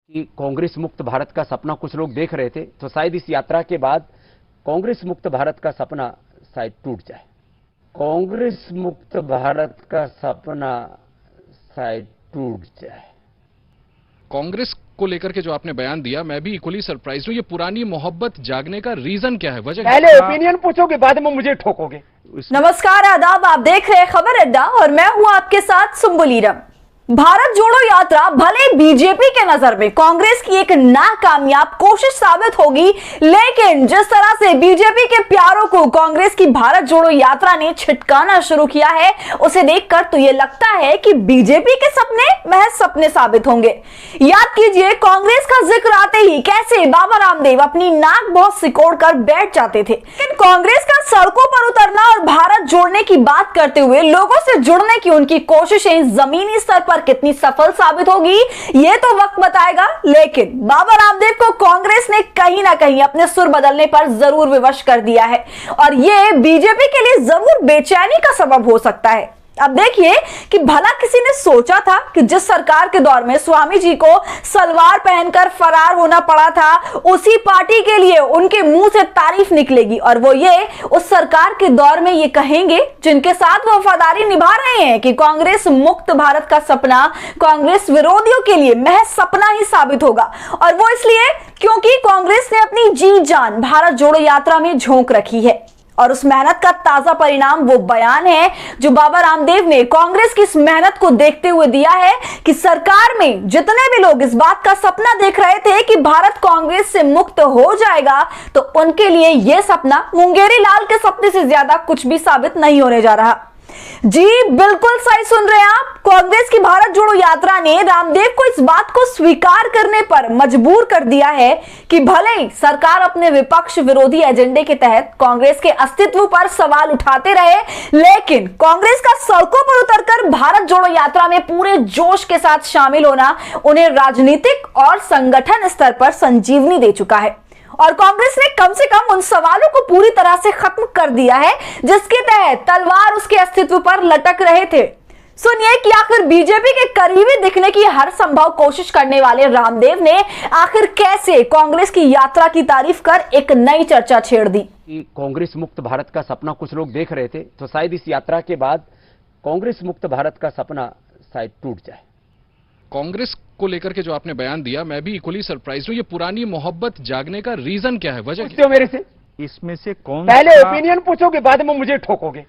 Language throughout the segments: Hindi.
कि कांग्रेस मुक्त भारत का सपना कुछ लोग देख रहे थे, तो शायद इस यात्रा के बाद कांग्रेस मुक्त भारत का सपना शायद टूट जाए। कांग्रेस मुक्त भारत का सपना शायद टूट जाए। कांग्रेस को लेकर के जो आपने बयान दिया, मैं भी इक्वली सरप्राइज हूं। ये पुरानी मोहब्बत जागने का रीजन क्या है, वजह? पहले ओपिनियन पूछोगे, बाद में मुझे ठोकोगे। नमस्कार, आदाब, आप देख रहे हैं खबर अड्डा और मैं हूं आपके साथ सुम्बुलीरम। भारत जोड़ो यात्रा भले बीजेपी के नजर में कांग्रेस की एक नाकामयाब कोशिश साबित होगी, लेकिन जिस तरह से बीजेपी के प्यारों को कांग्रेस की भारत जोड़ो यात्रा ने छिटकाना शुरू किया है, उसे देखकर तो ये लगता है कि बीजेपी के सपने महज सपने साबित होंगे। याद कीजिए, कांग्रेस का जिक्र आते ही कैसे बाबा रामदेव अपनी नाक बहुत सिकोड़ कर बैठ जाते थे। लेकिन कांग्रेस का सड़कों पर उतरना और भारत जोड़ने की बात करते हुए लोगों से जुड़ने की उनकी कोशिशें जमीनी स्तर पर कितनी सफल साबित होगी, ये तो वक्त बताएगा। लेकिन बाबा रामदेव को कांग्रेस ने कहीं ना कहीं अपने सुर बदलने पर जरूर विवश कर दिया है और ये बीजेपी के लिए जरूर बेचैनी का सबब हो सकता है। अब देखिए कि भला किसी ने सोचा था कि जिस सरकार के दौर में स्वामी जी को सलवार पहनकर फरार होना पड़ा था, उसी पार्टी के लिए उनके मुंह से तारीफ निकलेगी और वो ये उस सरकार के दौर में ये कहेंगे जिनके साथ वो वफादारी निभा रहे हैं कि कांग्रेस मुक्त भारत का सपना कांग्रेस विरोधियों के लिए महज सपना ही साबित होगा। और वो इसलिए क्योंकि कांग्रेस ने अपनी जी जान भारत जोड़ो यात्रा में झोंक रखी है और उस मेहनत का ताजा परिणाम वो बयान है जो बाबा रामदेव ने कांग्रेस की इस मेहनत को देखते हुए दिया है कि सरकार में जितने भी लोग इस बात का सपना देख रहे थे कि भारत कांग्रेस से मुक्त हो जाएगा, तो उनके लिए यह सपना मुंगेरी लाल के सपने से ज्यादा कुछ भी साबित नहीं होने जा रहा। जी बिल्कुल सही सुन रहे हैं आप। कांग्रेस की भारत जोड़ो यात्रा ने रामदेव को इस बात को स्वीकार करने पर मजबूर कर दिया है कि भले ही सरकार अपने विपक्ष विरोधी एजेंडे के तहत कांग्रेस के अस्तित्व पर सवाल उठाते रहे, लेकिन कांग्रेस का सड़कों पर उतरकर भारत जोड़ो यात्रा में पूरे जोश के साथ शामिल होना उन्हें राजनीतिक और संगठन स्तर पर संजीवनी दे चुका है। और कांग्रेस ने कम से कम उन सवालों को पूरी तरह से खत्म कर दिया है जिसके तहत तलवार उसके अस्तित्व पर लटक रहे थे। सुनिए कि आखिर बीजेपी के करीबी दिखने की हर संभव कोशिश करने वाले रामदेव ने आखिर कैसे कांग्रेस की यात्रा की तारीफ कर एक नई चर्चा छेड़ दी। कि कांग्रेस मुक्त भारत का सपना कुछ लोग देख रहे थे, तो शायद इस यात्रा के बाद कांग्रेस मुक्त भारत का सपना शायद टूट जाए। कांग्रेस को लेकर के जो आपने बयान दिया, मैं भी इक्वली सरप्राइज हूं। ये पुरानी मोहब्बत जागने का रीजन क्या है, वजह? पूछते हो मेरे से, इसमें से कौन पहले ओपिनियन पूछोगे, बाद में मुझे ठोकोगे।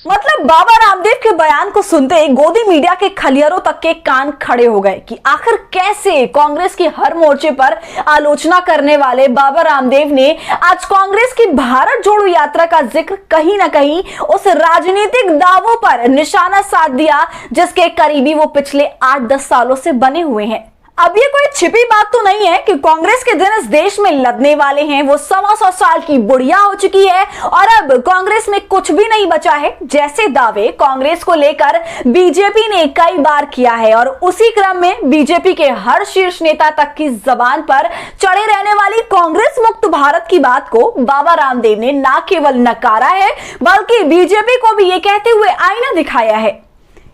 मतलब बाबा रामदेव के बयान को सुनते ही गोदी मीडिया के खलियारों तक के कान खड़े हो गए कि आखिर कैसे कांग्रेस की हर मोर्चे पर आलोचना करने वाले बाबा रामदेव ने आज कांग्रेस की भारत जोड़ो यात्रा का जिक्र कहीं ना कहीं उस राजनीतिक दावों पर निशाना साध दिया जिसके करीबी वो पिछले 8-10 सालों से बने हुए हैं। अब ये कोई छिपी बात तो नहीं है कि कांग्रेस के दिन इस देश में लदने वाले हैं वो 125 साल की बुढ़िया हो चुकी है और अब कांग्रेस में कुछ भी नहीं बचा है, जैसे दावे कांग्रेस को लेकर बीजेपी ने कई बार किया है। और उसी क्रम में बीजेपी के हर शीर्ष नेता तक की जबान पर चढ़े रहने वाली कांग्रेस मुक्त भारत की बात को बाबा रामदेव ने न केवल नकारा है बल्कि बीजेपी को भी ये कहते हुए आईना दिखाया है।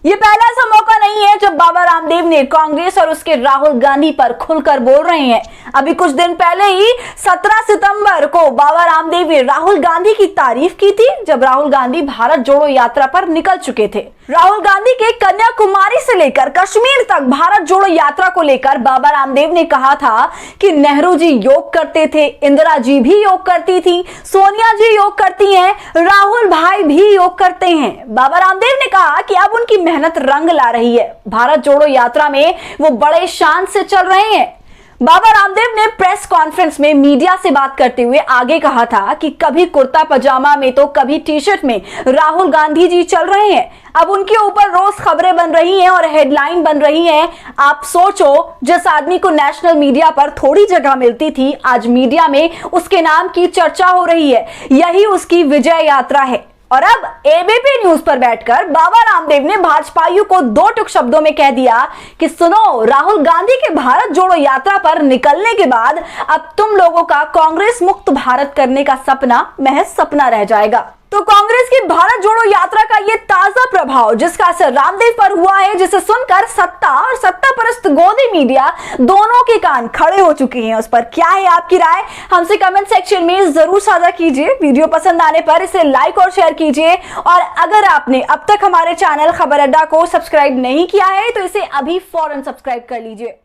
ये पहला ऐसा मौका नहीं है जब बाबा रामदेव ने कांग्रेस और उसके राहुल गांधी पर खुलकर बोल रहे हैं। अभी कुछ दिन पहले ही 17 सितंबर को बाबा रामदेव ने राहुल गांधी की तारीफ की थी जब राहुल गांधी भारत जोड़ो यात्रा पर निकल चुके थे। राहुल गांधी के कन्याकुमारी से लेकर कश्मीर तक भारत जोड़ो यात्रा को लेकर बाबा रामदेव ने कहा था कि नेहरू जी योग करते थे, इंदिरा जी भी योग करती थी, सोनिया जी योग करती हैं, राहुल भाई भी योग करते हैं। बाबा रामदेव ने कहा कि अब उनकी मेहनत रंग ला रही है, भारत जोड़ो यात्रा में वो बड़े शान से चल रहे हैं। बाबा रामदेव ने प्रेस कॉन्फ्रेंस में मीडिया से बात करते हुए आगे कहा था कि कभी कुर्ता पजामा में तो कभी टी शर्ट में राहुल गांधी जी चल रहे हैं। अब उनके ऊपर रोज खबरें बन रही हैं और हेडलाइन बन रही हैं। आप सोचो, जिस आदमी को नेशनल मीडिया पर थोड़ी जगह मिलती थी, आज मीडिया में उसके नाम की चर्चा हो रही है। यही उसकी विजय यात्रा है। और अब एबीपी न्यूज पर बैठकर बाबा रामदेव ने भाजपाइयों को 2 टुक शब्दों में कह दिया कि सुनो, राहुल गांधी के भारत जोड़ो यात्रा पर निकलने के बाद अब तुम लोगों का कांग्रेस मुक्त भारत करने का सपना महज सपना रह जाएगा। तो कांग्रेस की भारत जोड़ो यात्रा का ये ताजा प्रभाव जिसका असर रामदेव पर हुआ है, जिसे सुनकर सत्ता और सत्ता परस्त गोदी मीडिया दोनों के कान खड़े हो चुके हैं, उस पर क्या है आपकी राय? हमसे कमेंट सेक्शन में जरूर साझा कीजिए। वीडियो पसंद आने पर इसे लाइक और शेयर कीजिए, और अगर आपने अब तक हमारे चैनल खबर अड्डा को सब्सक्राइब नहीं किया है तो इसे अभी फौरन सब्सक्राइब कर लीजिए।